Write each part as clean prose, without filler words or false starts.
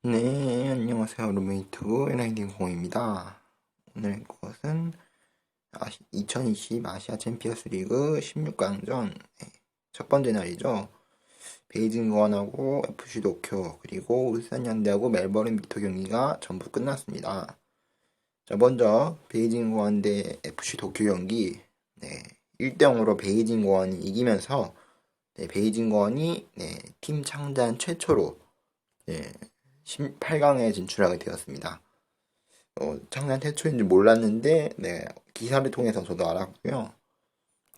네, 안녕하세요. 룸메이트 NID0입니다. 오늘 것은 2020 아시아 챔피언스 리그 16강전 첫 번째 날이죠. 베이징 고안하고 FC 도쿄 그리고 울산 현대하고 멜버른 빅터 경기가 전부 끝났습니다. 자, 먼저 베이징 고안 대 FC 도쿄 경기 1대0으로 베이징 고안이 이기면서 베이징 고안이 팀 창단 최초로 18강에 진출하게 되었습니다. 창단 최초인지 몰랐는데, 기사를 통해서 저도 알았고요.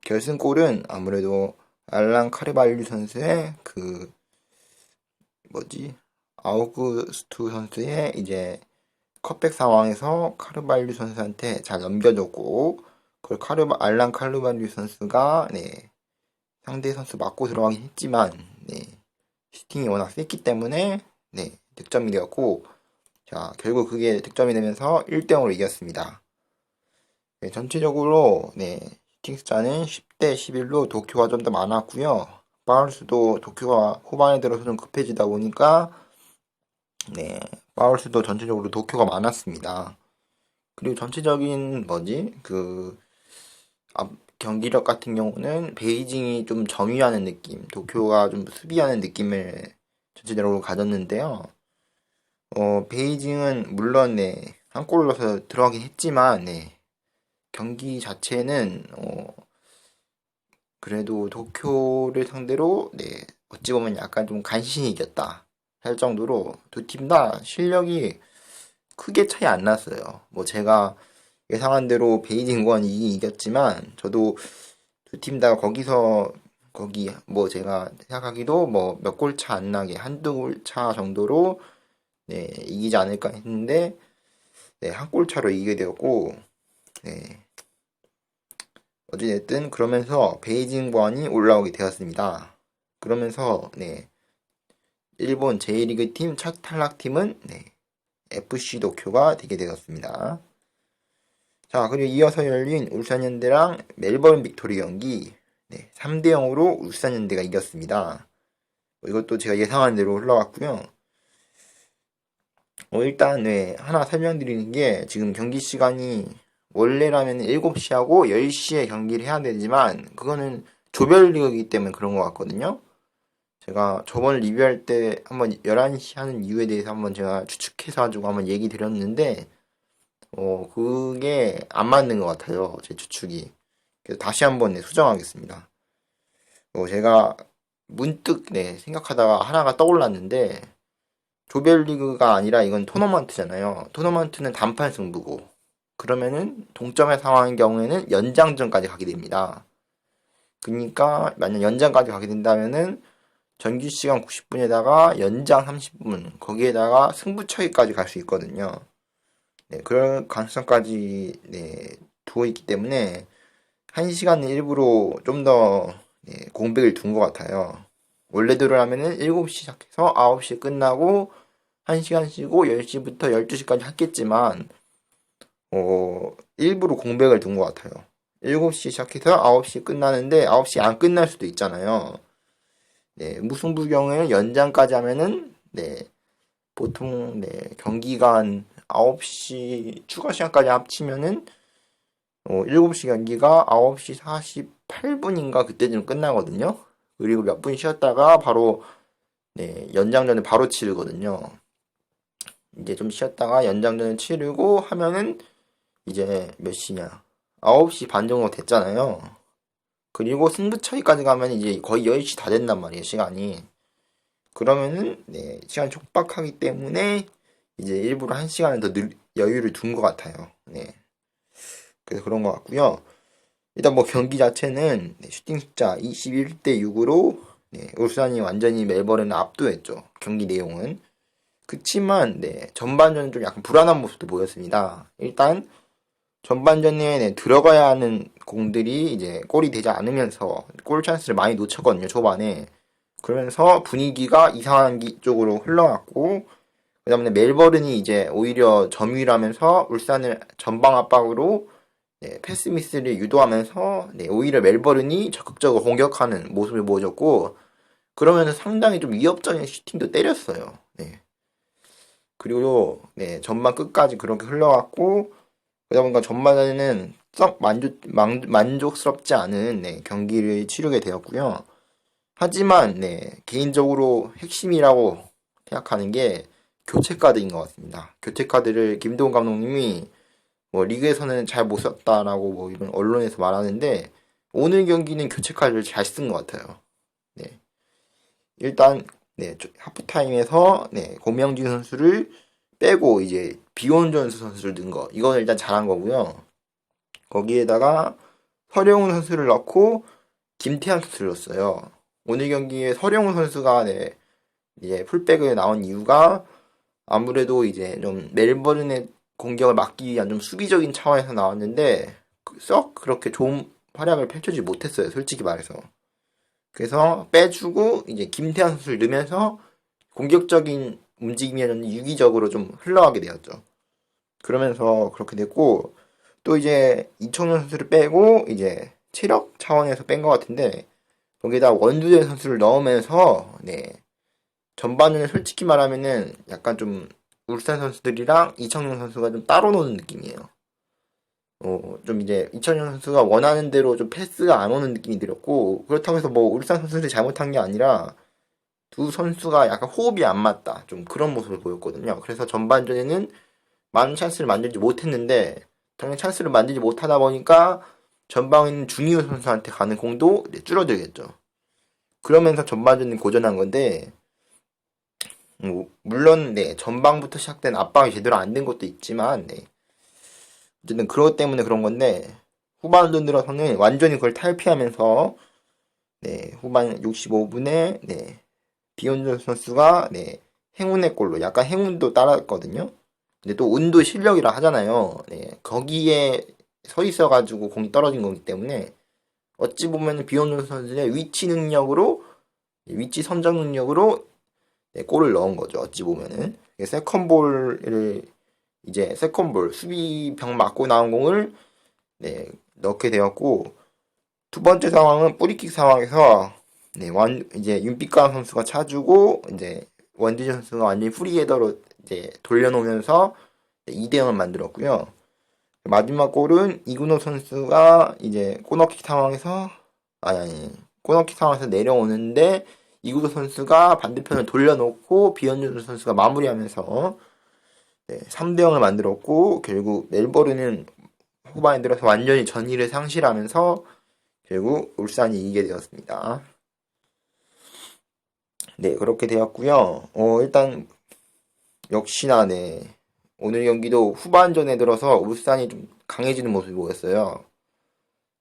결승골은 아무래도 알랑 카르발류 선수의 아우구스투 선수의 이제 컵백 상황에서 카르발류 선수한테 잘 넘겨줬고, 그걸 알랑 카르발류 선수가, 상대 선수 맞고 들어가긴 했지만, 슈팅이 워낙 셌기 때문에, 득점이 되었고, 자, 결국 그게 득점이 되면서 1대0으로 이겼습니다. 전체적으로, 슈팅 숫자는 10대 11로 도쿄가 좀 더 많았고요. 파울 수도 도쿄가 후반에 들어서 좀 급해지다 보니까, 파울 수도 전체적으로 도쿄가 많았습니다. 그리고 전체적인 경기력 같은 경우는 베이징이 좀 점유하는 느낌, 도쿄가 좀 수비하는 느낌을 전체적으로 가졌는데요. 베이징은 물론 한 골을 넣어서 들어가긴 했지만 경기 자체는 그래도 도쿄를 상대로 어찌 보면 약간 좀 간신히 이겼다 할 정도로 두 팀 다 실력이 크게 차이 안 났어요. 뭐 제가 예상한 대로 베이징 고안이 이겼지만 저도 두 팀 다 거기 뭐 제가 생각하기도 뭐 몇 골 차 안 나게 한두 골 차 정도로 이기지 않을까 했는데, 한 골 차로 이기게 되었고, 어찌됐든, 그러면서 베이징 보안이 올라오게 되었습니다. 그러면서, 일본 J리그 팀 첫 탈락팀은, FC 도쿄가 되게 되었습니다. 자, 그리고 이어서 열린 울산현대랑 멜버른 빅토리 경기, 3대0으로 울산현대가 이겼습니다. 이것도 제가 예상한 대로 흘러갔고요. 일단, 하나 설명드리는 게, 지금 경기 시간이 원래라면 7시하고 10시에 경기를 해야 되지만, 그거는 조별리그이기 때문에 그런 것 같거든요. 제가 저번 리뷰할 때 한번 11시 하는 이유에 대해서 한번 제가 추측해서 가지고 한번 얘기 드렸는데, 그게 안 맞는 것 같아요. 제 추측이. 그래서 다시 한번 수정하겠습니다. 제가 문득 생각하다가 하나가 떠올랐는데, 조별리그가 아니라 이건 토너먼트잖아요. 토너먼트는 단판 승부고 그러면은 동점의 상황인 경우에는 연장전까지 가게 됩니다. 그러니까 만약 연장까지 가게 된다면은 정규 시간 90분에다가 연장 30분 거기에다가 승부차기까지 갈 수 있거든요. 그럴 가능성까지 두어 있기 때문에 1시간은 일부러 좀 더 공백을 둔 것 같아요. 원래대로 하면은 7시 시작해서 9시 끝나고 1시간 쉬고 10시부터 12시까지 했겠지만 일부러 공백을 둔 것 같아요. 7시 시작해서 9시 끝나는데 9시 안 끝날 수도 있잖아요. 무승부 경우에는 연장까지 하면은 보통 경기간 9시 추가 시간까지 합치면은 7시 경기가 9시 48분인가 그때쯤 끝나거든요. 그리고 몇 분 쉬었다가 바로 연장전을 바로 치르거든요. 이제 좀 쉬었다가 연장전을 치르고 하면은 이제 몇 시냐? 9시 반 정도 됐잖아요. 그리고 승부차기까지 가면 이제 거의 10시 다 된단 말이에요, 시간이. 그러면은 시간이 촉박하기 때문에 이제 일부러 1시간을 더 여유를 둔 것 같아요. 그래서 그런 것 같고요. 일단 뭐 경기 자체는 슈팅 숫자 21대 6으로 울산이 완전히 멜버른을 압도했죠. 경기 내용은. 그치만 전반전은 좀 약간 불안한 모습도 보였습니다. 일단 전반전에 들어가야 하는 공들이 이제 골이 되지 않으면서 골 찬스를 많이 놓쳤거든요. 초반에. 그러면서 분위기가 이상한 쪽으로 흘러갔고 그 다음에 멜버른이 이제 오히려 점유하면서 울산을 전방 압박으로 패스 미스를 유도하면서 오히려 멜버른이 적극적으로 공격하는 모습을 보여줬고 그러면서 상당히 좀 위협적인 슈팅도 때렸어요. 그리고 네, 전반 끝까지 그렇게 흘러갔고 그러다 보니까 전반에는 썩 만족스럽지 않은 네, 경기를 치르게 되었고요. 하지만 네, 개인적으로 핵심이라고 생각하는 게 교체 카드인 것 같습니다. 교체 카드를 김도훈 감독님이 뭐 리그에서는 잘 못 썼다라고 뭐 이런 언론에서 말하는데 오늘 경기는 교체 카드를 잘 쓴 것 같아요. 네. 일단 네, 하프타임에서 네, 고명진 선수를 빼고 이제 비원전 선수를 넣은 거. 이건 일단 잘한 거고요. 거기에다가 서령훈 선수를 넣고 김태환 선수를 넣었어요. 오늘 경기에 서령훈 선수가 네, 이제 풀백을 나온 이유가 아무래도 이제 좀 멜버른의 공격을 막기 위한 좀 수비적인 차원에서 나왔는데 썩 그렇게 좋은 활약을 펼쳐지 못했어요. 솔직히 말해서. 그래서 빼주고 이제 김태환 선수를 넣으면서 공격적인 움직임이 유기적으로 좀 흘러가게 되었죠. 그러면서 그렇게 됐고 또 이제 이청용 선수를 빼고 이제 체력 차원에서 뺀 것 같은데 거기다 원두재 선수를 넣으면서 네 전반은 솔직히 말하면은 약간 좀 울산 선수들이랑 이청용 선수가 좀 따로 노는 느낌이에요. 좀 이제 이청용 선수가 원하는 대로 좀 패스가 안 오는 느낌이 들었고 그렇다고 해서 뭐 울산 선수들이 잘못한 게 아니라 두 선수가 약간 호흡이 안 맞다. 좀 그런 모습을 보였거든요. 그래서 전반전에는 많은 찬스를 만들지 못했는데 당연히 찬스를 만들지 못하다 보니까 전방에 있는 중이호 선수한테 가는 공도 줄어들겠죠. 그러면서 전반전은 고전한 건데 물론 네 전방부터 시작된 압박이 제대로 안 된 것도 있지만 네 어쨌든 그것 때문에 그런 건데 후반전 들어서는 완전히 그걸 탈피하면서 네 후반 65분에 네 비욘조 선수가 네 행운의 골로 약간 행운도 따랐거든요. 근데 또 운도 실력이라 하잖아요. 네 거기에 서 있어가지고 공이 떨어진 거기 때문에 어찌 보면 비욘조 선수의 위치 능력으로 위치 선정 능력으로 네, 골을 넣은 거죠. 어찌 보면은 세컨볼을 이제 세컨볼 수비병 맞고 나온 공을 네, 넣게 되었고 두 번째 상황은 뿌리킥 상황에서 네, 이제 윤빛강 선수가 차주고 이제 원디지 선수가 완전히 프리헤더로 이제 돌려놓으면서 2대 0을 만들었고요. 마지막 골은 이근호 선수가 이제 코너킥 상황에서 아니 코너킥 상황에서 내려오는데 이근호 선수가 반대편을 돌려놓고 비현준 선수가 마무리하면서 네, 3대 0을 만들었고 결국 멜버른은 후반에 들어서 완전히 전의를 상실하면서 결국 울산이 이기게 되었습니다. 네, 그렇게 되었고요. 일단 역시나 네, 오늘 경기도 후반전에 들어서 울산이 좀 강해지는 모습이 보였어요.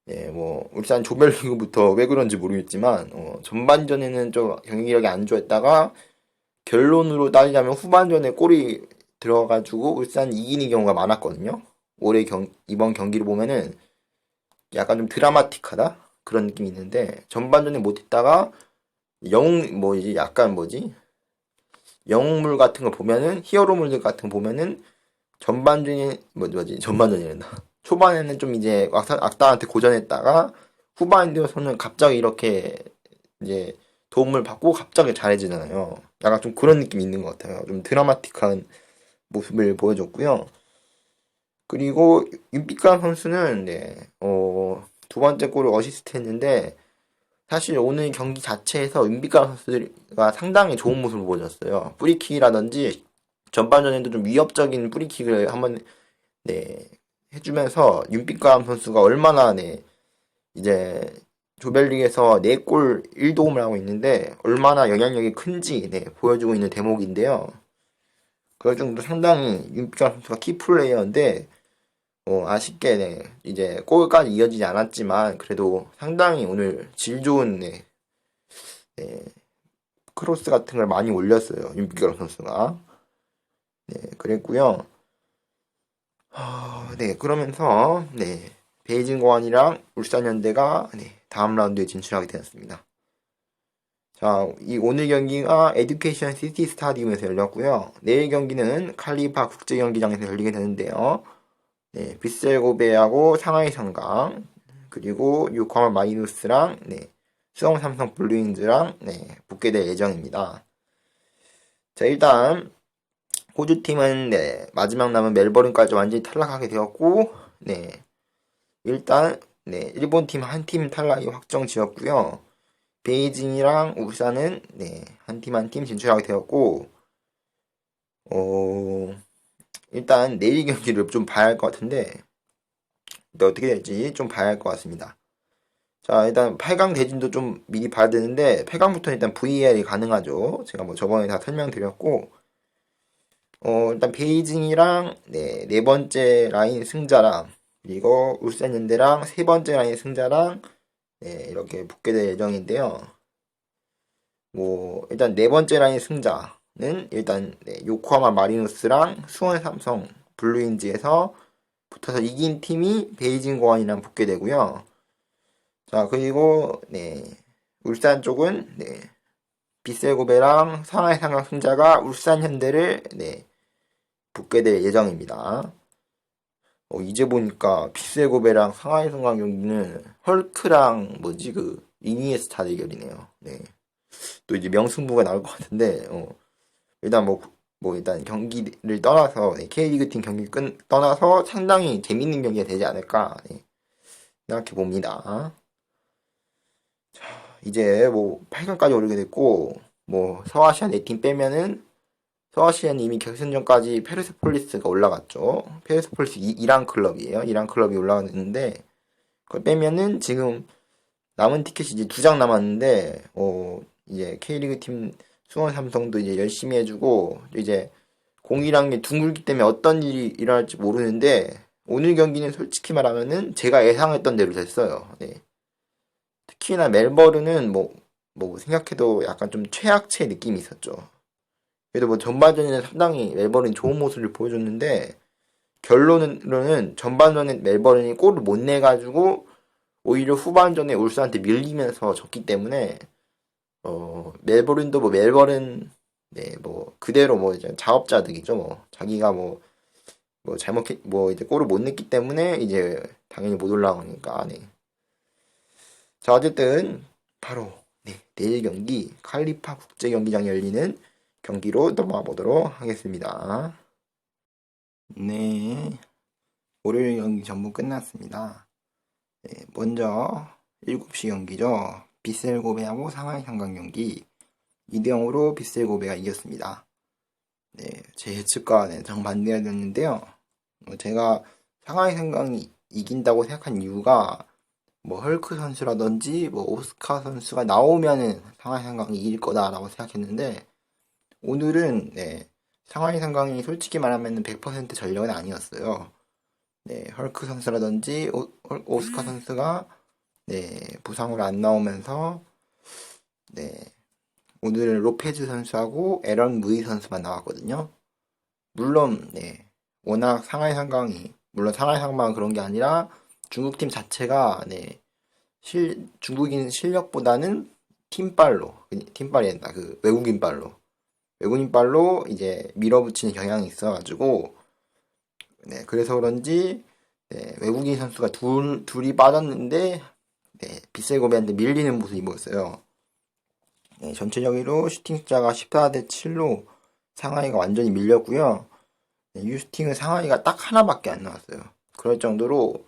네, 뭐 울산 조별리그부터 왜 그런지 모르겠지만 전반전에는 좀 경기력이 안 좋았다가 결론으로 따지자면 후반전에 골이 들어가지고 울산이 이기는 경우가 많았거든요. 이번 경기를 보면은 약간 좀 드라마틱하다 그런 느낌이 있는데 전반전에 못했다가 뭐지 약간 뭐지 영웅물 같은 거 보면은 히어로물 같은 거 보면은 전반전이 뭐지 전반전이란다. 초반에는 좀 이제 악당한테 고전했다가 후반에 들어서는 갑자기 이렇게 이제 도움을 받고 갑자기 잘해지잖아요. 약간 좀 그런 느낌이 있는 것 같아요. 좀 드라마틱한 모습을 보여줬고요. 그리고 윤빛감 선수는 네, 두 번째 골을 어시스트 했는데 사실 오늘 경기 자체에서 윤빛감 선수가 상당히 좋은 모습을 보여줬어요. 뿌리킥이라든지 전반전에도 좀 위협적인 뿌리킥을 한번 네, 해주면서 윤빛감 선수가 얼마나 네, 이제 조별리그에서 4골 1도움을 하고 있는데 얼마나 영향력이 큰지 네, 보여주고 있는 대목인데요. 그 정도 상당히 윤빛감 선수가 키플레이어인데 아쉽게 네, 이제 골까지 이어지지 않았지만 그래도 상당히 오늘 질 좋은 네, 네, 크로스 같은 걸 많이 올렸어요. 윤빛감 선수가. 네, 그랬고요. 네, 그러면서 네, 베이징 고안이랑 울산현대가 네, 다음 라운드에 진출하게 되었습니다. 자, 이 오늘 경기가 에듀케이션 시티 스타디움에서 열렸고요. 내일 경기는 칼리파 국제경기장에서 열리게 되는데요. 네, 빗셀 고베하고 상하이 상강 그리고 요코하마 마이누스랑 네, 수원 삼성 블루인즈랑 네, 붙게 될 예정입니다. 자, 일단 호주 팀은 네, 마지막 남은 멜버른까지 완전히 탈락하게 되었고, 네, 일단 네, 일본 팀 한 팀 탈락이 확정 지었고요. 베이징이랑 울산은 네, 한 팀 한 팀 진출하게 되었고, 일단 내일 경기를 좀 봐야 할 것 같은데, 어떻게 될지 좀 봐야 할 것 같습니다. 자, 일단 8강 대진도 좀 미리 봐야 되는데, 8강부터 일단 VAR이 가능하죠. 제가 뭐 저번에 다 설명드렸고, 일단 베이징이랑 네 번째 라인 승자랑, 그리고 울산연대랑 세 번째 라인 승자랑 네, 이렇게 붙게 될 예정인데요. 뭐 일단 네 번째 라인 승자는 일단 네, 요코하마 마리노스랑 수원 삼성 블루인즈에서 붙어서 이긴 팀이 베이징 공항이랑 붙게 되고요. 자, 그리고 네, 울산 쪽은 네, 빗셀고베랑 상하이 상강 승자가 울산 현대를 네, 붙게 될 예정입니다. 이제 보니까 빗셀고베랑 상하이 상강 경기는 헐크랑 뭐지 그 이니에스타 대결이네요. 네. 또 이제 명승부가 나올 것 같은데 일단 뭐 일단 경기를 떠나서 네, K리그 팀 경기 떠나서 상당히 재밌는 경기가 되지 않을까 네, 생각해 봅니다. 자, 이제 뭐 8강까지 오르게 됐고 뭐 서아시아 4팀 빼면은 서아시아는 이미 결승전까지 페르세폴리스가 올라갔죠. 페르세폴리스 이란 클럽이에요. 이란 클럽이 올라갔는데 그걸 빼면은 지금 남은 티켓이 이제 2장 남았는데 이제 K리그 팀 수원 삼성도 이제 열심히 해주고 이제 공이란 게 둥글기 때문에 어떤 일이 일어날지 모르는데 오늘 경기는 솔직히 말하면은 제가 예상했던 대로 됐어요. 네. 특히나 멜버른은 뭐 생각해도 약간 좀 최악체 느낌이 있었죠. 그래도 뭐 전반전에는 상당히 멜버른이 좋은 모습을 보여줬는데 결론으로는 전반전에 멜버른이 골을 못 내가지고 오히려 후반전에 울산한테 밀리면서 졌기 때문에 멜버른도 뭐 멜버른 네 뭐 그대로 뭐 이제 자업자득이죠. 뭐 자기가 뭐 잘못했 뭐 이제 골을 못 냈기 때문에 이제 당연히 못 올라오니까 네. 자, 어쨌든 바로 네, 내일 경기 칼리파 국제 경기장에 열리는 경기로 넘어가 보도록 하겠습니다. 네, 월요일 경기 전부 끝났습니다. 네, 먼저 7시 경기죠. 빗셀고베하고 상하이 상강 경기 2대0으로 빗셀고베가 이겼습니다. 네, 제 예측과 네, 정반대가 됐는데요. 제가 상하이 상강이 이긴다고 생각한 이유가 뭐 헐크 선수라든지 뭐 오스카 선수가 나오면은 상하이 상강이 이길 거다라고 생각했는데 오늘은 네, 상하이 상강이 솔직히 말하면 100% 전력은 아니었어요. 네, 헐크 선수라든지 오스카 선수가 네, 부상으로 안 나오면서 네, 오늘은 로페즈 선수하고 에런 무이 선수만 나왔거든요. 물론 네, 워낙 상하이 상강이 물론 상하이 상강만 그런 게 아니라 중국팀 자체가 네, 중국인 실력보다는 팀빨이 된다. 그 외국인 빨로 이제 밀어붙이는 경향이 있어가지고 네, 그래서 그런지 네, 외국인 선수가 둘이 빠졌는데 네, 빗셀고베한테 밀리는 모습이 보였어요. 네, 전체적으로 슈팅 숫자가 14대 7로 상하이가 완전히 밀렸고요. 네, 유슈팅은 상하이가 딱 하나밖에 안 나왔어요. 그럴 정도로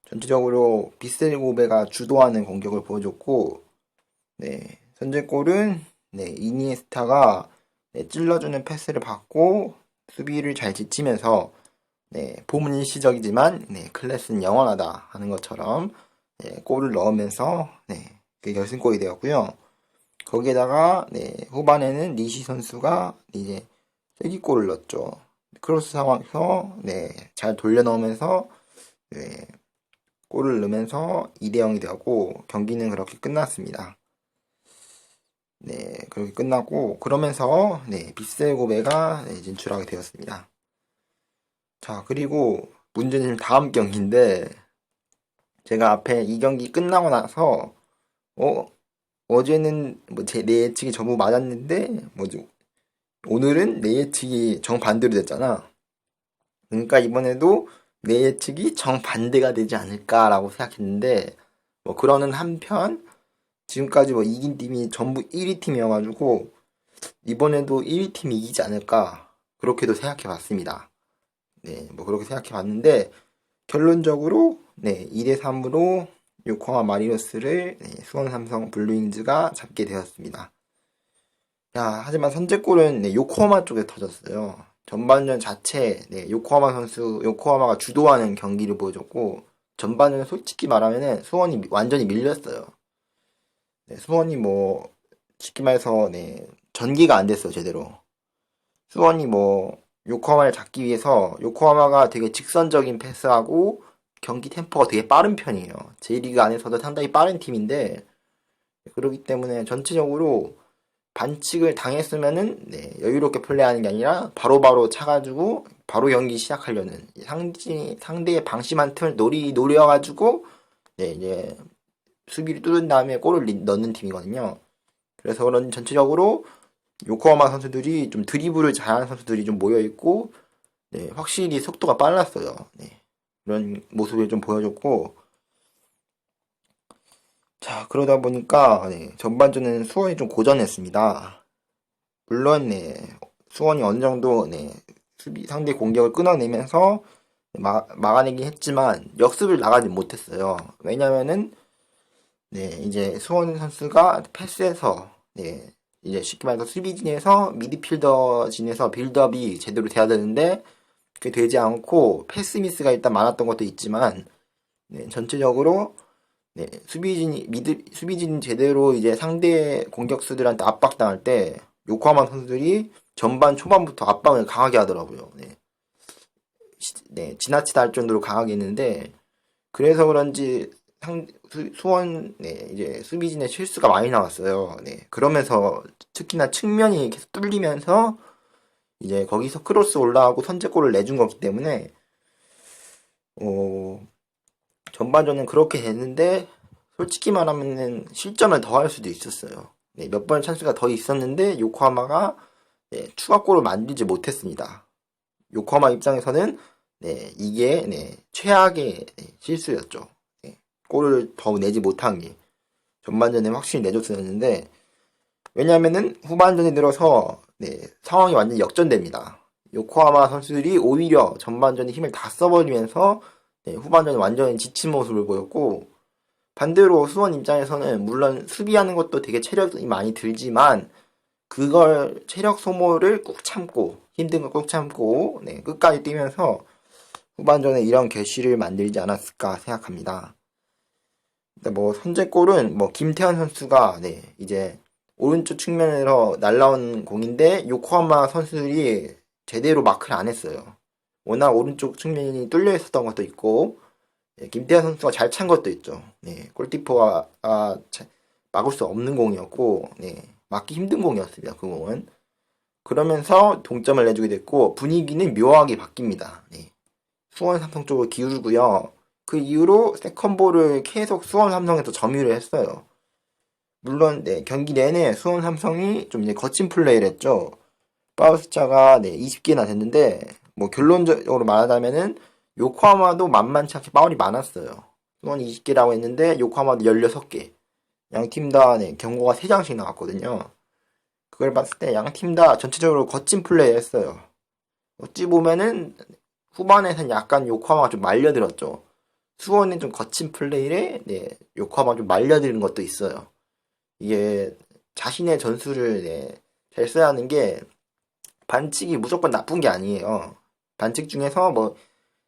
전체적으로 빗셀고베가 주도하는 공격을 보여줬고 네, 선제골은 네, 이니에스타가 네, 찔러주는 패스를 받고 수비를 잘 지치면서 네, 폼은 일시적이지만 네, 클래스는 영원하다 하는 것처럼 네, 골을 넣으면서 네, 그 결승골이 되었고요. 거기에다가 네, 후반에는 리시 선수가 이제 쐐기골을 넣었죠. 크로스 상황에서 네, 잘 돌려 넣으면서 네, 골을 넣으면서 2대0이 되었고 경기는 그렇게 끝났습니다. 네, 그렇게 끝났고 그러면서 네, 빗셀고베가 네, 진출하게 되었습니다. 자, 그리고 문제는 다음 경기인데 제가 앞에 이 경기 끝나고 나서 어제는 내 예측이 전부 맞았는데 오늘은 내 예측이 정반대로 됐잖아. 그러니까 이번에도 내 예측이 정반대가 되지 않을까라고 생각했는데 그러는 한편 지금까지 이긴 팀이 전부 1위 팀이어가지고 이번에도 1위 팀이 이기지 않을까 그렇게도 생각해 봤습니다. 네, 뭐 그렇게 생각해 봤는데, 결론적으로, 네, 2대3으로 요코하마 마리노스를 네, 수원 삼성 블루윙즈가 잡게 되었습니다. 야, 하지만 선제골은 네, 요코하마 쪽에 터졌어요. 전반전 자체, 네, 요코하마가 주도하는 경기를 보여줬고, 전반전 솔직히 말하면은 수원이 완전히 밀렸어요. 네, 수원이 뭐, 쉽게 말해서, 네, 전개가 안 됐어요, 제대로. 수원이 뭐, 요코하마를 잡기 위해서, 요코하마가 되게 직선적인 패스하고, 경기 템포가 되게 빠른 편이에요. J리그 안에서도 상당히 빠른 팀인데, 그렇기 때문에 전체적으로 반칙을 당했으면은, 네, 여유롭게 플레이하는 게 아니라, 바로바로 차가지고, 바로 경기 시작하려는, 상대의 방심한 틈을 노려가지고, 네, 이제, 수비를 뚫은 다음에 골을 넣는 팀이거든요. 그래서 그런 전체적으로 요코하마 선수들이 좀 드리블을 잘하는 선수들이 좀 모여있고, 네, 확실히 속도가 빨랐어요. 네, 그런 모습을 좀 보여줬고, 자, 그러다 보니까, 네, 전반전에는 수원이 좀 고전했습니다. 물론, 네, 수원이 어느 정도, 네, 상대 공격을 끊어내면서 막아내긴 했지만, 역습을 나가지 못했어요. 왜냐면은, 네, 이제 수원 선수가 패스에서, 네, 이제 쉽게 말해서 수비진에서 미드필더진에서 빌드업이 제대로 돼야 되는데, 그게 되지 않고, 패스 미스가 일단 많았던 것도 있지만, 네, 전체적으로, 네, 수비진 제대로 이제 상대 공격수들한테 압박당할 때, 요코하마 선수들이 전반 초반부터 압박을 강하게 하더라고요. 네, 네, 지나치다 할 정도로 강하게 했는데, 그래서 그런지 수원 네, 이제 수비진의 실수가 많이 나왔어요. 네. 그러면서 특히나 측면이 계속 뚫리면서 이제 거기서 크로스 올라가고 선제골을 내준 거기 때문에 어, 전반전은 그렇게 됐는데 솔직히 말하면은 실점을 더 할 수도 있었어요. 네, 몇 번 찬스가 더 있었는데 요코하마가 네, 추가골을 만들지 못했습니다. 요코하마 입장에서는 네, 이게 네, 최악의 네, 실수였죠. 네, 골을 더 내지 못한 게 전반전에 확실히 내줬었는데 왜냐면은 후반전에 들어서 네, 상황이 완전히 역전됩니다. 요코하마 선수들이 오히려 전반전에 힘을 다 써버리면서 네, 후반전에 완전히 지친 모습을 보였고 반대로 수원 입장에서는 물론 수비하는 것도 되게 체력이 많이 들지만 그걸 체력 소모를 꾹 참고 힘든 걸 꾹 참고 네, 끝까지 뛰면서 후반전에 이런 결실을 만들지 않았을까 생각합니다. 근데 뭐 선제골은 뭐 김태현 선수가 네, 이제 오른쪽 측면에서 날라온 공인데 요코하마 선수들이 제대로 마크를 안 했어요. 워낙 오른쪽 측면이 뚫려 있었던 것도 있고 네, 김태현 선수가 잘 찬 것도 있죠. 네, 골키퍼가 막을 수 없는 공이었고 네, 막기 힘든 공이었습니다. 그 공은. 그러면서 동점을 내주게 됐고 분위기는 묘하게 바뀝니다. 네. 수원 삼성 쪽으로 기울고요. 그 이후로 세컨볼을 계속 수원 삼성에서 점유를 했어요. 물론 네, 경기 내내 수원 삼성이 좀 이제 거친 플레이를 했죠. 파울 숫자가 네, 20개나 됐는데 뭐 결론적으로 말하자면은 요코하마도 만만치 않게 파울이 많았어요. 수원이 20개라고 했는데 요코하마도 16개. 양 팀 다 네, 경고가 3장씩 나왔거든요. 그걸 봤을 때 양 팀 다 전체적으로 거친 플레이 했어요. 어찌 보면은 후반에선 약간 요코하마가 좀 말려들었죠. 수원은 좀 거친 플레이에 네, 요코하마가 좀 말려드는 것도 있어요. 이게 자신의 전술을 네, 잘 써야 하는 게 반칙이 무조건 나쁜 게 아니에요. 반칙 중에서 뭐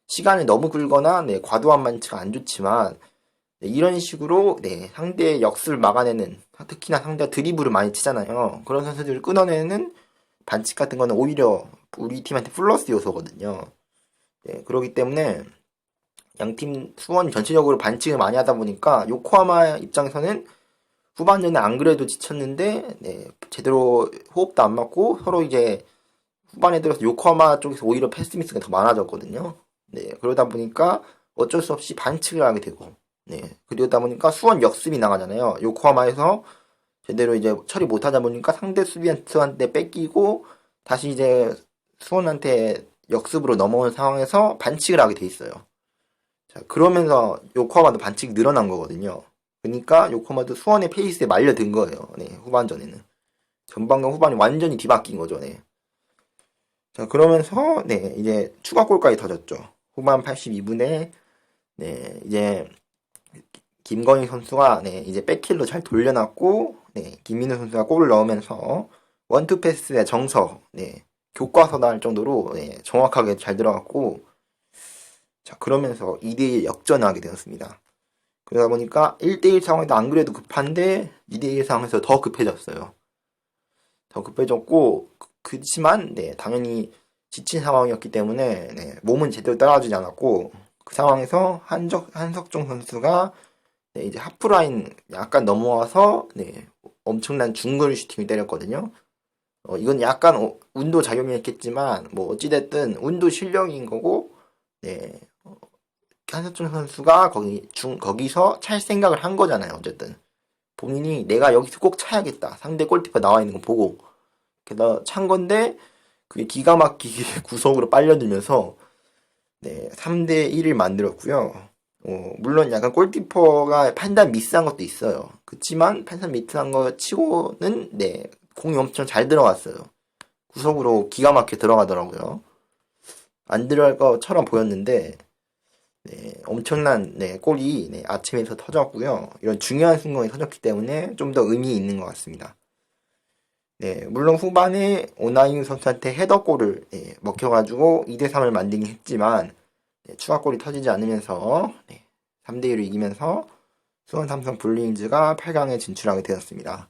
시간이 너무 굵거나 네, 과도한 반칙은 안 좋지만 네, 이런 식으로 네, 상대의 역습을 막아내는 특히나 상대가 드리블을 많이 치잖아요. 그런 선수들을 끊어내는 반칙 같은 거는 오히려 우리 팀한테 플러스 요소거든요. 네, 그렇기 때문에 양팀 수원이 전체적으로 반칙을 많이 하다 보니까 요코하마 입장에서는 후반전에 안 그래도 지쳤는데 네, 제대로 호흡도 안 맞고 서로 이제 후반에 들어서 요코하마 쪽에서 오히려 패스 미스가 더 많아졌거든요. 네, 그러다 보니까 어쩔 수 없이 반칙을 하게 되고 네, 그러다 보니까 수원 역습이 나가잖아요. 요코하마에서 제대로 이제 처리 못하다 보니까 상대 수비한테 뺏기고 다시 이제 수원한테 역습으로 넘어온 상황에서 반칙을 하게 돼 있어요. 자, 그러면서 요코하마도 반칙이 늘어난 거거든요. 그러니까 요코하마도 수원의 페이스에 말려든 거예요. 네, 후반전에는. 전반과 후반이 완전히 뒤바뀐 거죠. 네. 자, 그러면서, 네, 이제 추가골까지 터졌죠. 후반 82분에, 네, 이제, 김건희 선수가, 네, 이제 백힐로 잘 돌려놨고, 네, 김민우 선수가 골을 넣으면서, 원투 패스의 정석, 네, 교과서다 할 정도로, 네, 정확하게 잘 들어갔고, 자, 그러면서 2대1 역전하게 되었습니다. 그러다 보니까 1대1 상황에도 안 그래도 급한데, 2대1 상황에서 더 급해졌어요. 더 급해졌고, 그렇지만, 네, 당연히 지친 상황이었기 때문에, 네, 몸은 제대로 따라주지 않았고, 그 상황에서 한석종 선수가, 네, 이제 하프라인 약간 넘어와서, 네, 엄청난 중거리 슈팅을 때렸거든요. 이건 약간 운도 작용했겠지만, 뭐, 어찌됐든 운도 실력인 거고, 네, 한석종 선수가 거기서 찰 생각을 한 거잖아요, 어쨌든. 본인이 내가 여기서 꼭 차야겠다. 상대 골키퍼 나와 있는 거 보고. 그래서 찬 건데, 그게 기가 막히게 구석으로 빨려들면서, 네, 3대1을 만들었고요. 물론 약간 골키퍼가 판단 미스한 것도 있어요. 그치만 판단 미스한 거 치고는, 네, 공이 엄청 잘 들어갔어요. 구석으로 기가 막히게 들어가더라고요. 안 들어갈 것처럼 보였는데, 네, 엄청난, 네, 골이, 네, 아침에서 터졌고요. 이런 중요한 순간에 터졌기 때문에 좀 더 의미 있는 것 같습니다. 네, 물론 후반에 오나이유 선수한테 헤더골을, 네, 먹혀가지고 2대3을 만들긴 했지만, 네, 추가골이 터지지 않으면서, 네, 3대1로 이기면서 수원 삼성 블루인즈가 8강에 진출하게 되었습니다.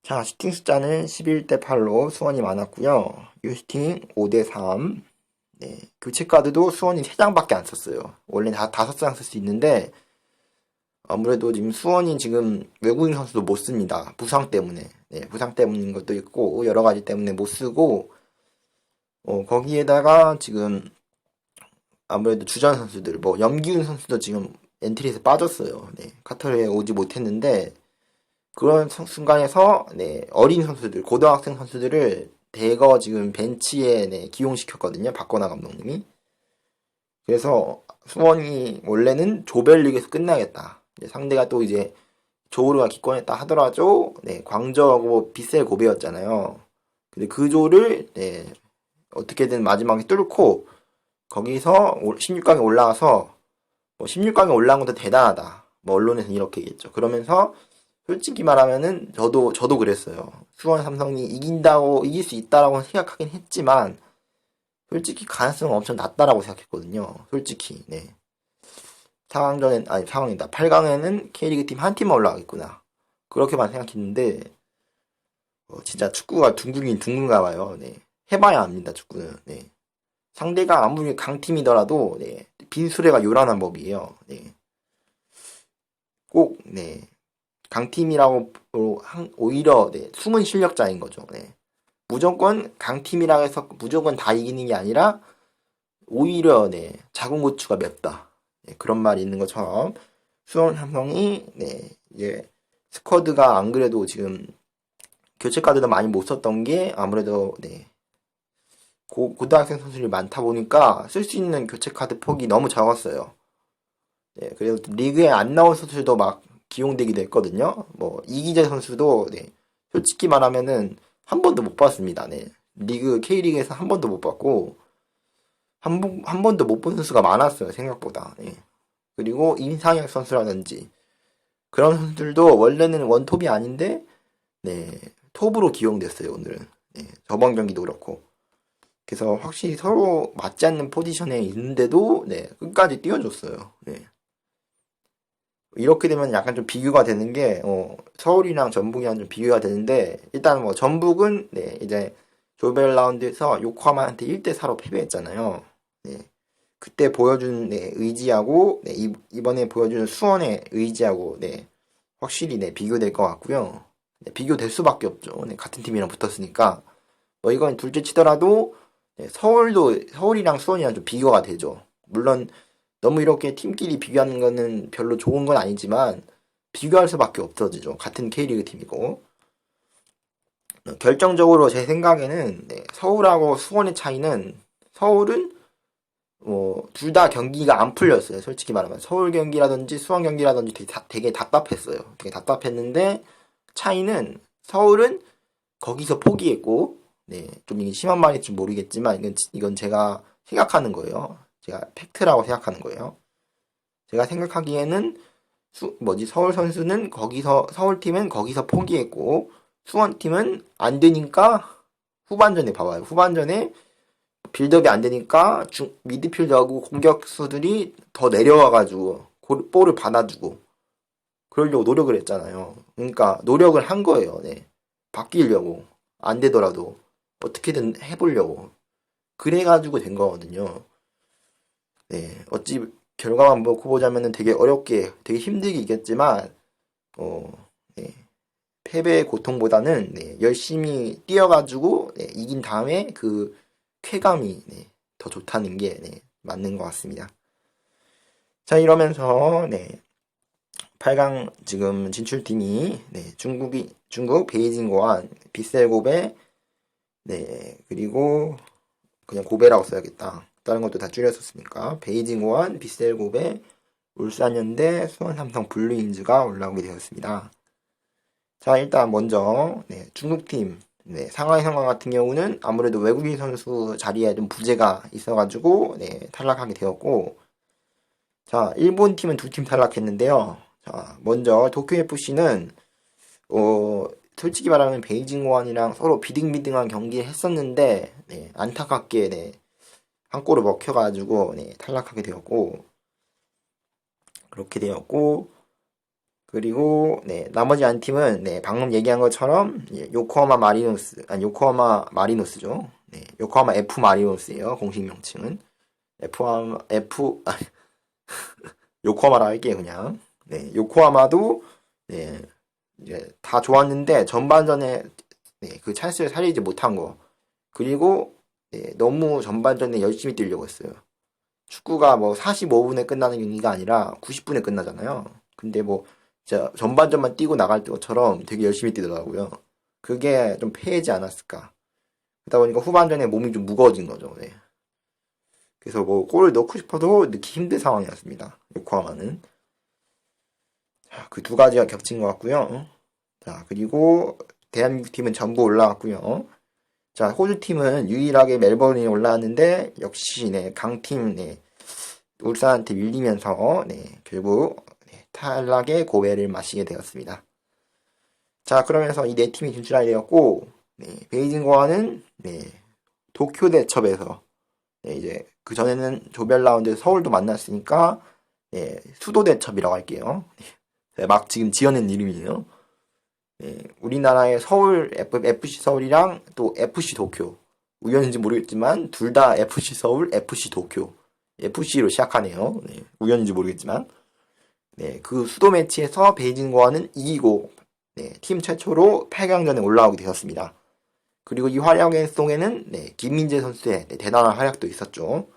자, 슈팅 숫자는 11대8로 수원이 많았고요. 유슈팅 5대3. 네, 교체 카드도 수원이 3장밖에 안 썼어요. 원래 다 5장 쓸 수 있는데, 아무래도 지금 수원이 지금 외국인 선수도 못 씁니다. 부상 때문에. 네, 부상 때문인 것도 있고, 여러 가지 때문에 못 쓰고, 거기에다가 지금 아무래도 주전 선수들, 뭐, 염기훈 선수도 지금 엔트리에서 빠졌어요. 네, 카타르에 오지 못했는데, 그런 순간에서, 네, 어린 선수들, 고등학생 선수들을 대거 지금 벤치에, 네, 기용시켰거든요. 박건하 감독님이. 그래서 수원이 원래는 조별리그에서 끝나겠다. 상대가 또 이제 조르가 기권했다 하더라도, 네, 광저하고 빗셀 고베였잖아요. 근데 그 조를, 네, 어떻게든 마지막에 뚫고, 거기서 16강에 올라와서, 뭐 16강에 올라온 것도 대단하다. 뭐 언론에서는 이렇게 얘기했죠. 그러면서, 솔직히 말하면은, 저도 그랬어요. 수원 삼성이 이길 수 있다라고 생각하긴 했지만, 솔직히 가능성은 엄청 낮다라고 생각했거든요. 솔직히, 네. 상황이다. 8강에는 K리그 팀 한 팀만 올라가겠구나. 그렇게만 생각했는데, 진짜 축구가 둥글긴 둥근가 봐요. 네. 해봐야 압니다, 축구는. 네. 상대가 아무리 강팀이더라도, 네. 빈수레가 요란한 법이에요. 네. 꼭, 네. 강팀이라고, 오히려, 네. 숨은 실력자인 거죠. 네. 무조건 강팀이라 해서 무조건 다 이기는 게 아니라, 오히려, 네. 작은 고추가 맵다. 네. 그런 말이 있는 것처럼, 수원 삼성이, 네. 이제, 스쿼드가 안 그래도 지금 교체 카드도 많이 못 썼던 게 아무래도 네. 고등학생 선수들이 많다 보니까 쓸 수 있는 교체 카드 폭이 너무 적었어요. 네, 그래서 리그에 안 나온 선수들도 막 기용되기도 했거든요. 뭐 이기재 선수도 네, 솔직히 말하면은 한 번도 못 봤습니다. 네. K리그에서 한 번도 못 봤고 한 번도 못 본 선수가 많았어요. 생각보다. 네. 그리고 임상혁 선수라든지 그런 선수들도 원래는 원톱이 아닌데 네, 톱으로 기용됐어요, 오늘은. 네, 저번 경기도 그렇고. 그래서 확실히 서로 맞지 않는 포지션에 있는데도, 네, 끝까지 뛰어줬어요. 네. 이렇게 되면 약간 좀 비교가 되는 게, 서울이랑 전북이랑 좀 비교가 되는데, 일단 뭐, 전북은, 네, 이제, 조별 라운드에서 요코하마한테 1대4로 패배했잖아요. 네. 그때 보여준, 네, 의지하고, 네, 이번에 보여준 수원의 의지하고, 네, 확실히, 네, 비교될 것 같고요. 네, 비교될 수밖에 없죠. 네, 같은 팀이랑 붙었으니까. 뭐 이건 둘째 치더라도 네, 서울이랑 수원이랑 좀 비교가 되죠. 물론 너무 이렇게 팀끼리 비교하는 거는 별로 좋은 건 아니지만 비교할 수밖에 없어지죠. 같은 K리그 팀이고. 결정적으로 제 생각에는 네, 서울하고 수원의 차이는 서울은 둘 다 경기가 안 풀렸어요. 솔직히 말하면 서울 경기라든지 수원 경기라든지 되게 답답했어요. 되게 답답했는데 차이는 서울은 거기서 포기했고 네, 좀 이게 심한 말일지 모르겠지만 이건 제가 생각하는 거예요. 제가 팩트라고 생각하는 거예요. 제가 생각하기에는 서울 선수는 거기서 서울팀은 거기서 포기했고 수원팀은 안 되니까 후반전에 봐봐요. 후반전에 빌드업이 안 되니까 미드필더하고 공격수들이 더 내려와가지고 볼을 받아주고 그러려고 노력을 했잖아요. 그러니까 노력을 한 거예요. 네. 바뀌려고 안 되더라도 어떻게든 해보려고 그래가지고 된 거거든요. 네, 어찌 결과만 놓고 보자면은 되게 어렵게 되게 힘들게 이겼지만 네, 패배의 고통보다는 네, 열심히 뛰어가지고 네, 이긴 다음에 그 쾌감이 네, 더 좋다는 게 네, 맞는 것 같습니다. 자, 이러면서 네, 8강 지금 진출팀이 네, 중국 베이징 고안 빗셀고베 네, 그리고 그냥 고베라고 써야겠다. 다른 것도 다 줄였었으니까 베이징 고안 빗셀고베 울산현대 수원삼성 블루인즈가 올라오게 되었습니다. 자, 일단 먼저 네, 중국팀 네, 상하이 상황 같은 경우는 아무래도 외국인 선수 자리에 좀 부재가 있어가지고 네, 탈락하게 되었고, 자, 일본 팀은 두 팀 탈락했는데요. 자, 먼저 도쿄FC는 솔직히 말하면 베이징 고안이랑 서로 비등비등한 경기를 했었는데 네, 안타깝게 네, 한 골을 먹혀가지고 네, 탈락하게 되었고, 그렇게 되었고, 그리고 네, 나머지 한 팀은 네, 방금 얘기한 것처럼 예, 요코하마 마리노스죠. 네, 요코하마 F 마리노스예요. 공식 명칭은 요코하마라 할게요 그냥. 네, 요코하마도 네, 이제 다 좋았는데 전반전에 네, 그 찬스를 살리지 못한 거. 그리고 네, 너무 전반전에 열심히 뛰려고 했어요. 축구가 뭐 45분에 끝나는 경기가 아니라 90분에 끝나잖아요. 근데 뭐 진짜 전반전만 뛰고 나갈 때처럼 되게 열심히 뛰더라고요. 그게 좀 패하지 않았을까. 그러다 보니까 후반전에 몸이 좀 무거워진 거죠. 네. 그래서 뭐 골을 넣고 싶어도 넣기 힘든 상황이었습니다. 요코하마는. 그 두 가지가 겹친 것 같고요. 자, 그리고 대한민국 팀은 전부 올라왔고요. 자, 호주 팀은 유일하게 멜버른에 올라왔는데 역시 네, 강팀 네, 울산한테 밀리면서 네, 결국 네, 탈락의 고배를 마시게 되었습니다. 자, 그러면서 이 네 팀이 진출하게 되었고 네, 베이징 고안은 네, 도쿄 대첩에서 네, 이제 그 전에는 조별 라운드에서 서울도 만났으니까 네, 수도 대첩이라고 할게요. 네, 막 지금 지어낸 이름이에요. 네, 우리나라의 서울 FC 서울이랑 또 FC 도쿄 우연인지 모르겠지만 둘 다 FC 서울, FC 도쿄 FC로 시작하네요. 네, 우연인지 모르겠지만 네, 그 수도 매치에서 베이징 고안은 이기고 네, 팀 최초로 8강전에 올라오게 되었습니다. 그리고 이 활약의 속에는 네, 김민재 선수의 네, 대단한 활약도 있었죠.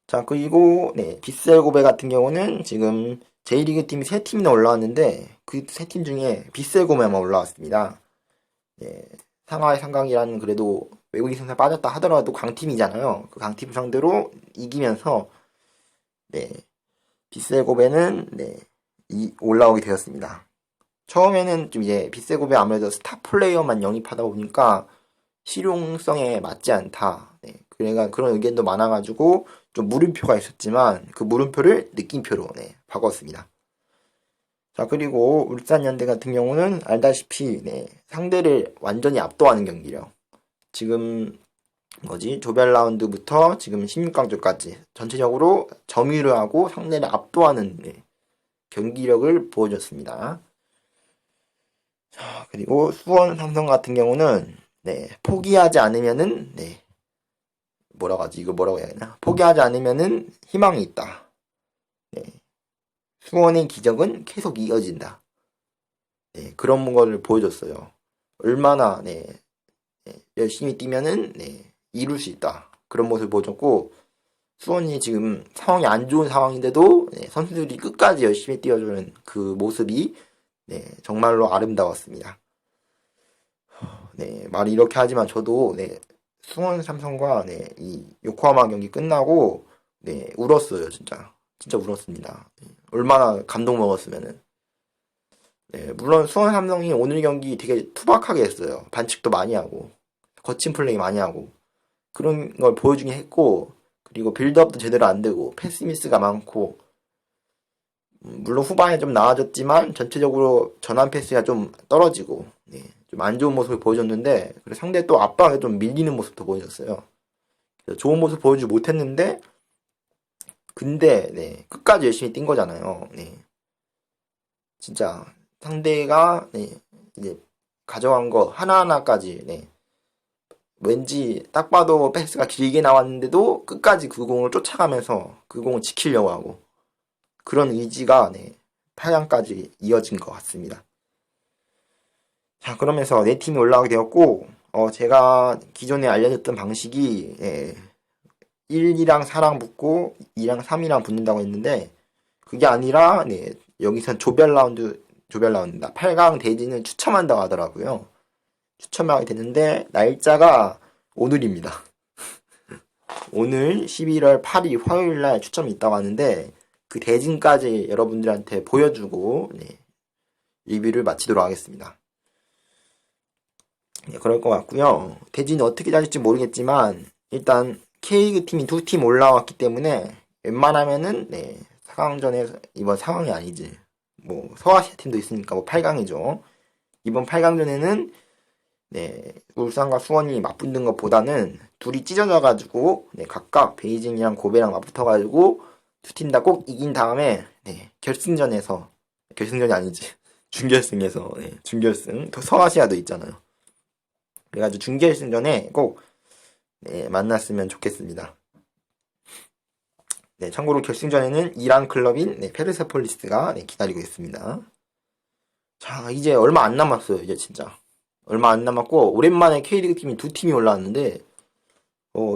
자, 그리고 네, 빗셀고베 같은 경우는 지금 J리그 팀이 3팀이나 올라왔는데 그 3팀 중에 빗셀고베만 올라왔습니다. 네, 상하이 상강이라는 그래도 외국인 선수가 빠졌다 하더라도 강팀이잖아요. 그 강팀 상대로 이기면서 네, 빗셀고베는 네, 올라오게 되었습니다. 처음에는 좀 이제 빗셀고베 아무래도 스타 플레이어만 영입하다 보니까 실용성에 맞지 않다. 네, 그러니까 그런 의견도 많아가지고 좀 물음표가 있었지만 그 물음표를 느낌표로 네, 바꿨습니다. 자, 그리고 울산현대 같은 경우는 알다시피 네, 상대를 완전히 압도하는 경기력. 지금 조별 라운드부터 지금 16강전까지 전체적으로 점유를 하고 상대를 압도하는 네, 경기력을 보여줬습니다. 자, 그리고 수원 삼성 같은 경우는 네, 포기하지 않으면은 네, 뭐라고 해야 되나? 포기하지 않으면은 희망이 있다. 네, 수원의 기적은 계속 이어진다. 네, 그런 거를 보여줬어요. 얼마나 네, 열심히 뛰면은 네, 이룰 수 있다. 그런 모습을 보여줬고 수원이 지금 상황이 안 좋은 상황인데도 네, 선수들이 끝까지 열심히 뛰어주는 그 모습이 네, 정말로 아름다웠습니다. 네, 말이 이렇게 하지만 저도 네, 수원 삼성과 네, 이 요코하마 경기 끝나고 네, 울었어요, 진짜. 진짜 울었습니다. 네, 얼마나 감동 먹었으면은. 네, 물론 수원 삼성이 오늘 경기 되게 투박하게 했어요. 반칙도 많이 하고 거친 플레이 많이 하고 그런 걸 보여주긴 했고, 그리고 빌드업도 제대로 안 되고 패스 미스가 많고, 물론 후반에 좀 나아졌지만 전체적으로 전환 패스가 좀 떨어지고, 네, 좀 안 좋은 모습을 보여줬는데, 그리고 상대 또 압박에 좀 밀리는 모습도 보여줬어요. 그래서 좋은 모습 보여주지 못했는데, 근데 네, 끝까지 열심히 뛴 거잖아요. 네, 진짜 상대가 네, 이제 가져간 거 하나하나까지 네, 왠지 딱 봐도 패스가 길게 나왔는데도 끝까지 그 공을 쫓아가면서 그 공을 지키려고 하고 그런 의지가 네, 8강까지 이어진 것 같습니다. 자, 그러면서 네 팀이 올라가게 되었고, 제가 기존에 알려줬던 방식이 1이랑 4랑 붙고 2랑 3이랑 붙는다고 했는데, 그게 아니라 네, 여기선 조별 라운드다. 8강 대진을 추첨한다고 하더라고요. 추첨하게 됐는데 날짜가 오늘입니다. 오늘 11월 8일 화요일날 추첨이 있다고 하는데 그 대진까지 여러분들한테 보여주고 네, 리뷰를 마치도록 하겠습니다. 네, 그럴 것 같고요. 대진이 어떻게 잘릴지 모르겠지만 일단 K리그 팀이 두 팀 올라왔기 때문에 웬만하면은 네, 4강전에 이번 4강이 아니지. 뭐 서아시아 팀도 있으니까 뭐 8강이죠. 이번 8강전에는 네, 울산과 수원이 맞붙는 것보다는 둘이 찢어져가지고 네, 각각 베이징이랑 고베랑 맞붙어가지고 두 팀 다 꼭 이긴 다음에 네, 결승전이 아니지 준결승에서 네, 준결승 또 서아시아도 있잖아요. 그래가지고 준결승전에 꼭 네, 만났으면 좋겠습니다. 네, 참고로 결승전에는 이란 클럽인 네, 페르세폴리스가 네, 기다리고 있습니다. 자, 이제 얼마 안 남았어요. 이제 진짜 얼마 안 남았고 오랜만에 K리그 팀이 두 팀이 올라왔는데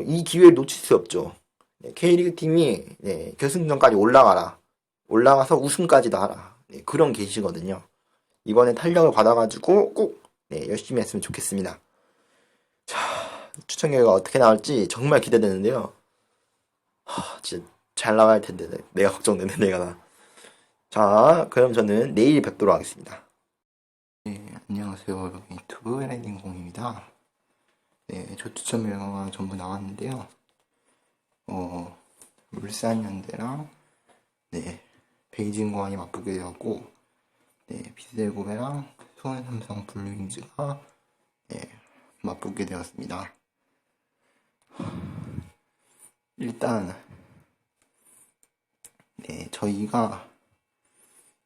이 기회를 놓칠 수 없죠. 네, K리그 팀이 네, 결승전까지 올라가서 우승까지도 하라. 네, 그런 계시거든요. 이번에 탄력을 받아가지고 꼭 네, 열심히 했으면 좋겠습니다. 자, 추천 결과 어떻게 나올지 정말 기대되는데요. 진짜 잘 나갈 텐데 내가 걱정되네 내가 나. 자, 그럼 저는 내일 뵙도록 하겠습니다. 네, 안녕하세요. 유튜브 LN공입니다. 네, 저 추천 결과가 전부 나왔는데요. 울산현대랑 네, 베이징공항이 맞붙게 되었고, 네, 비셀고베랑 수원삼성 블루윙즈가 네, 맞붙게 되었습니다. 일단 네, 저희가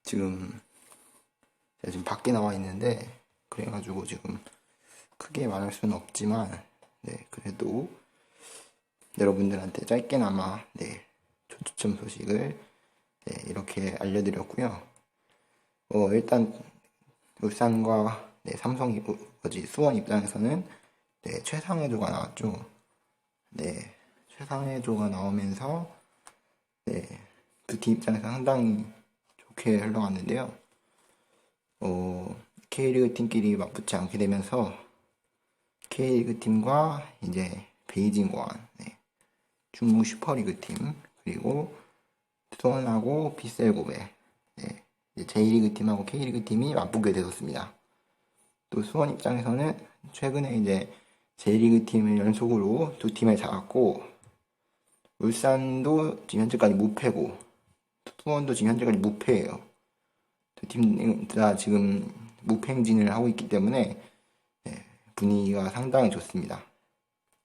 지금 제가 지금 밖에 나와 있는데 그래가지고 지금 크게 말할 수는 없지만 네, 그래도 여러분들한테 짧게나마 네, 초추첨 소식을 네, 이렇게 알려드렸고요. 일단 울산과 네, 수원 입장에서는 네, 최상해조가 나왔죠. 네, 최상해조가 나오면서 네, 두 팀 입장에서 상당히 좋게 흘러갔는데요. K리그 팀끼리 맞붙지 않게 되면서 K리그 팀과 이제 베이징공항, 네, 중국 슈퍼리그 팀, 그리고 수원하고 비셀고베, 네, J리그 팀하고 K리그 팀이 맞붙게 되었습니다. 또 수원 입장에서는 최근에 이제 J리그 팀을 연속으로 두 팀을 잡았고, 울산도 지금 현재까지 무패고, 수원도 지금 현재까지 무패예요. 두 팀 다 지금 무패 행진을 하고 있기 때문에 네, 분위기가 상당히 좋습니다.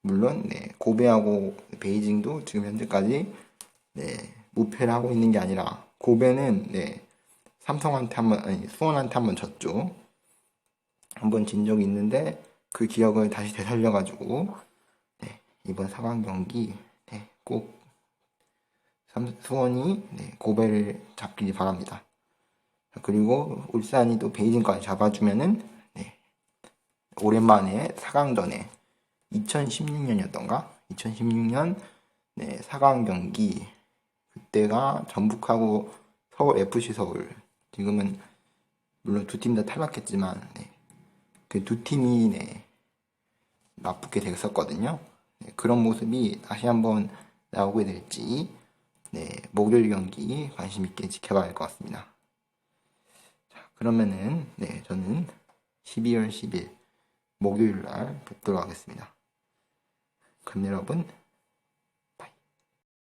물론 네, 고베하고 베이징도 지금 현재까지 네, 무패를 하고 있는 게 아니라 고베는 네, 수원한테 한번 졌죠. 한번 진 적이 있는데 그 기억을 다시 되살려가지고 네, 이번 4강 경기 네, 꼭 수원이 네, 고베를 잡길 바랍니다. 그리고 울산이 또 베이징까지 잡아주면은 네, 오랜만에 4강전에 2016년이었던가? 2016년 네, 4강 경기 그때가 전북하고 서울 FC 서울 지금은 물론 두 팀 다 탈락했지만 네, 그 두 팀이 네, 맞붙게 됐었거든요. 네, 그런 모습이 다시 한번 나오게 될지 네, 목요일 경기 관심 있게 지켜봐야 할 것 같습니다. 자, 그러면은 네, 저는 12월 10일 목요일 날 뵙도록 하겠습니다. 그럼 여러분